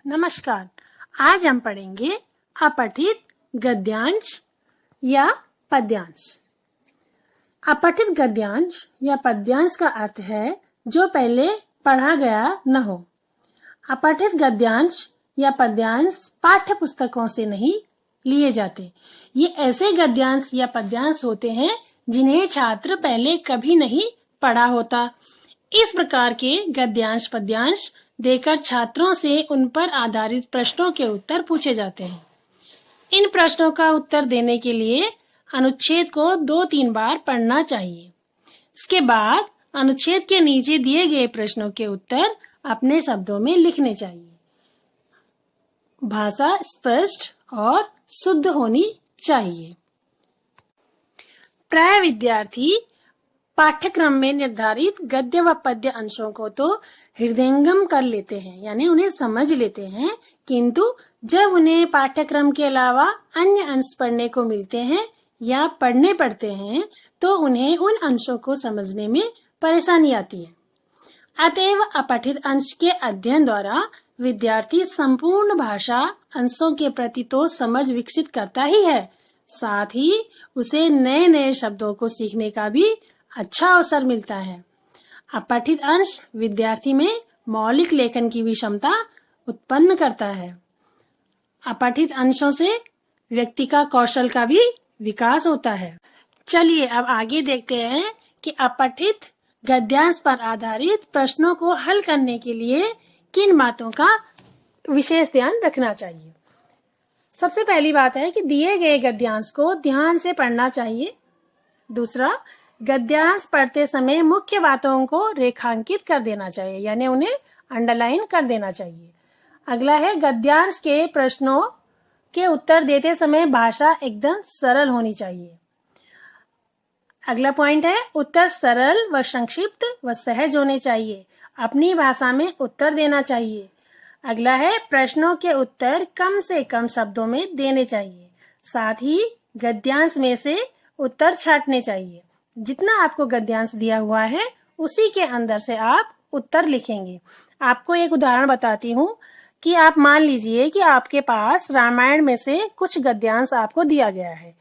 नमस्कार। आज हम पढ़ेंगे अपठित गद्यांश या पद्यांश। अपठित गद्यांश या पद्यांश का अर्थ है जो पहले पढ़ा गया न हो। अपठित गद्यांश या पद्यांश पाठ्य पुस्तकों से नहीं लिए जाते। ये ऐसे गद्यांश या पद्यांश होते हैं जिन्हें छात्र पहले कभी नहीं पढ़ा होता। इस प्रकार के गद्यांश पद्यांश देकर छात्रों से उन पर आधारित प्रश्नों के उत्तर पूछे जाते हैं। इन प्रश्नों का उत्तर देने के लिए अनुच्छेद को 2-3 बार पढ़ना चाहिए। इसके बाद अनुच्छेद के नीचे दिए गए प्रश्नों के उत्तर अपने शब्दों में लिखने चाहिए। भाषा स्पष्ट और शुद्ध होनी चाहिए। प्राय विद्यार्थी पाठ्यक्रम में निर्धारित गद्य व पद्य अंशों को तो हृदयंगम कर लेते हैं, यानी उन्हें समझ लेते हैं, किंतु जब उन्हें पाठ्यक्रम के अलावा अन्य अंश पढ़ने को मिलते हैं या पढ़ने पड़ते हैं तो उन्हें उन अंशों को समझने में परेशानी आती है। अतएव अपठित अंश के अध्ययन द्वारा विद्यार्थी संपूर्ण भाषा अंशों के प्रति तो समझ विकसित करता ही है, साथ ही उसे नए नए शब्दों को सीखने का भी अच्छा अवसर मिलता है। अपठित अंश विद्यार्थी में मौलिक लेखन की भी क्षमता उत्पन्न करता है। अपठित अंशों से व्यक्ति का कौशल का भी विकास होता है। चलिए अब आगे देखते हैं कि अपठित गद्यांश पर आधारित प्रश्नों को हल करने के लिए किन बातों का विशेष ध्यान रखना चाहिए। सबसे पहली बात है कि दिए गए गद्यांश को ध्यान से पढ़ना चाहिए। दूसरा, गद्यांश पढ़ते समय मुख्य बातों को रेखांकित कर देना चाहिए, यानी उन्हें अंडरलाइन कर देना चाहिए। अगला है गद्यांश के प्रश्नों के उत्तर देते समय भाषा एकदम सरल होनी चाहिए। अगला पॉइंट है उत्तर सरल व संक्षिप्त व सहज होने चाहिए। अपनी भाषा में उत्तर देना चाहिए। अगला है प्रश्नों के उत्तर कम से कम शब्दों में देने चाहिए। साथ ही गद्यांश में से उत्तर छांटने चाहिए। जितना आपको गद्यांश दिया हुआ है उसी के अंदर से आप उत्तर लिखेंगे। आपको एक उदाहरण बताती हूँ कि आप मान लीजिए कि आपके पास रामायण में से कुछ गद्यांश आपको दिया गया है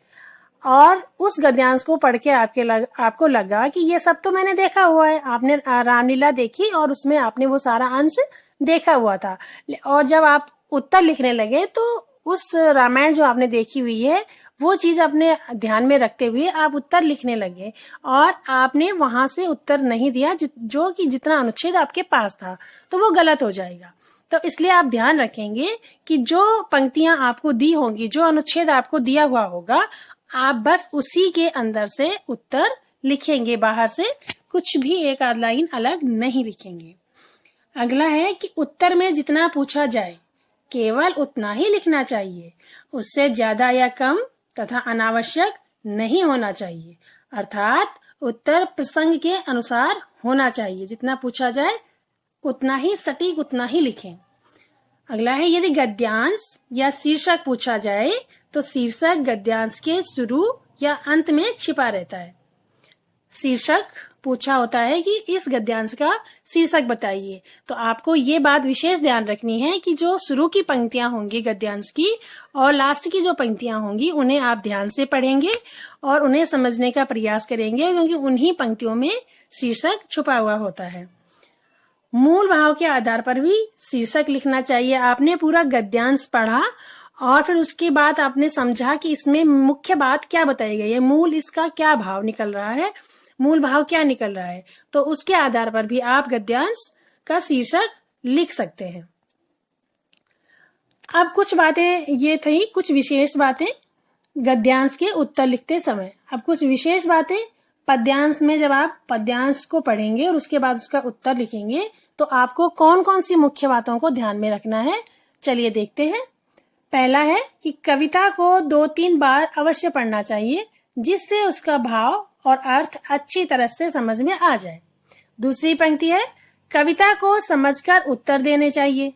और उस गद्यांश को पढ़ के आपको लगा कि ये सब तो मैंने देखा हुआ है। आपने रामलीला देखी और उसमें आपने वो सारा अंश देखा हुआ था, और जब आप उत्तर लिखने लगे तो उस रामायण जो आपने देखी हुई है वो चीज अपने ध्यान में रखते हुए आप उत्तर लिखने लगे और आपने वहां से उत्तर नहीं दिया जो कि जितना अनुच्छेद आपके पास था, तो वो गलत हो जाएगा। तो इसलिए आप ध्यान रखेंगे कि जो पंक्तियां आपको दी होंगी, जो अनुच्छेद आपको दिया हुआ होगा, आप बस उसी के अंदर से उत्तर लिखेंगे। बाहर से कुछ भी एक आध लाइन अलग नहीं लिखेंगे। अगला है कि उत्तर में जितना पूछा जाए केवल उतना ही लिखना चाहिए। उससे ज्यादा या कम तथा अनावश्यक नहीं होना चाहिए। अर्थात उत्तर प्रसंग के अनुसार होना चाहिए। जितना पूछा जाए उतना ही सटीक उतना ही लिखें। अगला है यदि गद्यांश या शीर्षक पूछा जाए तो शीर्षक गद्यांश के शुरू या अंत में छिपा रहता है। शीर्षक पूछा होता है कि इस गद्यांश का शीर्षक बताइए, तो आपको ये बात विशेष ध्यान रखनी है कि जो शुरू की पंक्तियां होंगी गद्यांश की और लास्ट की जो पंक्तियां होंगी उन्हें आप ध्यान से पढ़ेंगे और उन्हें समझने का प्रयास करेंगे, क्योंकि उन्हीं पंक्तियों में शीर्षक छुपा हुआ होता है। मूल भाव के आधार पर भी शीर्षक लिखना चाहिए। आपने पूरा गद्यांश पढ़ा और फिर उसके बाद आपने समझा कि इसमें मुख्य बात क्या बताई गई है, मूल इसका क्या भाव निकल रहा है, मूल भाव क्या निकल रहा है, तो उसके आधार पर भी आप गद्यांश का शीर्षक लिख सकते हैं। अब कुछ बातें ये थी, कुछ विशेष बातें गद्यांश के उत्तर लिखते समय। अब कुछ विशेष बातें पद्यांश में, जब आप पद्यांश को पढ़ेंगे और उसके बाद उसका उत्तर लिखेंगे तो आपको कौन कौन सी मुख्य बातों को ध्यान में रखना है, चलिए देखते हैं। पहला है कि कविता को 2-3 बार अवश्य पढ़ना चाहिए, जिससे उसका भाव और अर्थ अच्छी तरह से समझ में आ जाए। दूसरी पंक्ति है कविता को समझकर उत्तर देने चाहिए।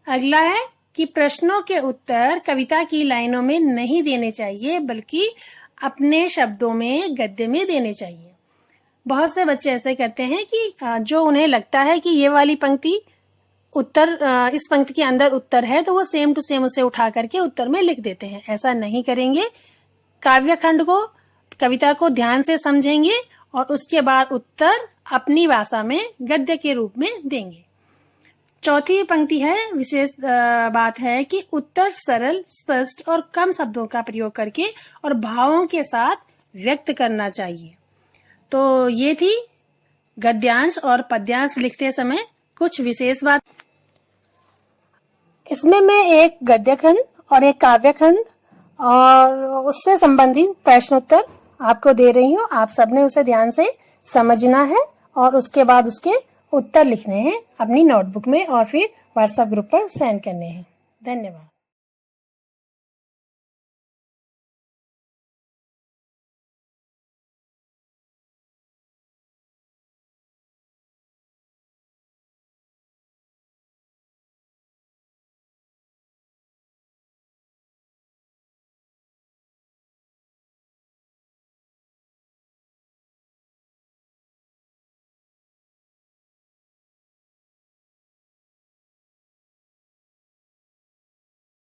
अगला है कि प्रश्नों के उत्तर कविता की लाइनों में नहीं देने चाहिए, बल्कि अपने शब्दों में गद्य में देने चाहिए। बहुत से बच्चे ऐसे करते हैं कि जो उन्हें लगता है कि ये वाली पंक्ति उत्तर इस पंक्ति के अंदर उत्तर है तो वो सेम टू सेम उसे उठा करके उत्तर में लिख देते हैं। ऐसा नहीं करेंगे। काव्य खंड को, कविता को ध्यान से समझेंगे और उसके बाद उत्तर अपनी भाषा में गद्य के रूप में देंगे। चौथी पंक्ति है, विशेष बात है कि उत्तर सरल, स्पष्ट और कम शब्दों का प्रयोग करके और भावों के साथ व्यक्त करना चाहिए। तो ये थी गद्यांश और पद्यांश लिखते समय कुछ विशेष बात। इसमें मैं एक गद्य खंड और एक काव्य खंड और उससे संबंधित प्रश्नोत्तर आपको दे रही हूँ। आप सबने उसे ध्यान से समझना है और उसके बाद उसके उत्तर लिखने हैं अपनी नोटबुक में और फिर व्हाट्सएप ग्रुप पर सेंड करने हैं। धन्यवाद।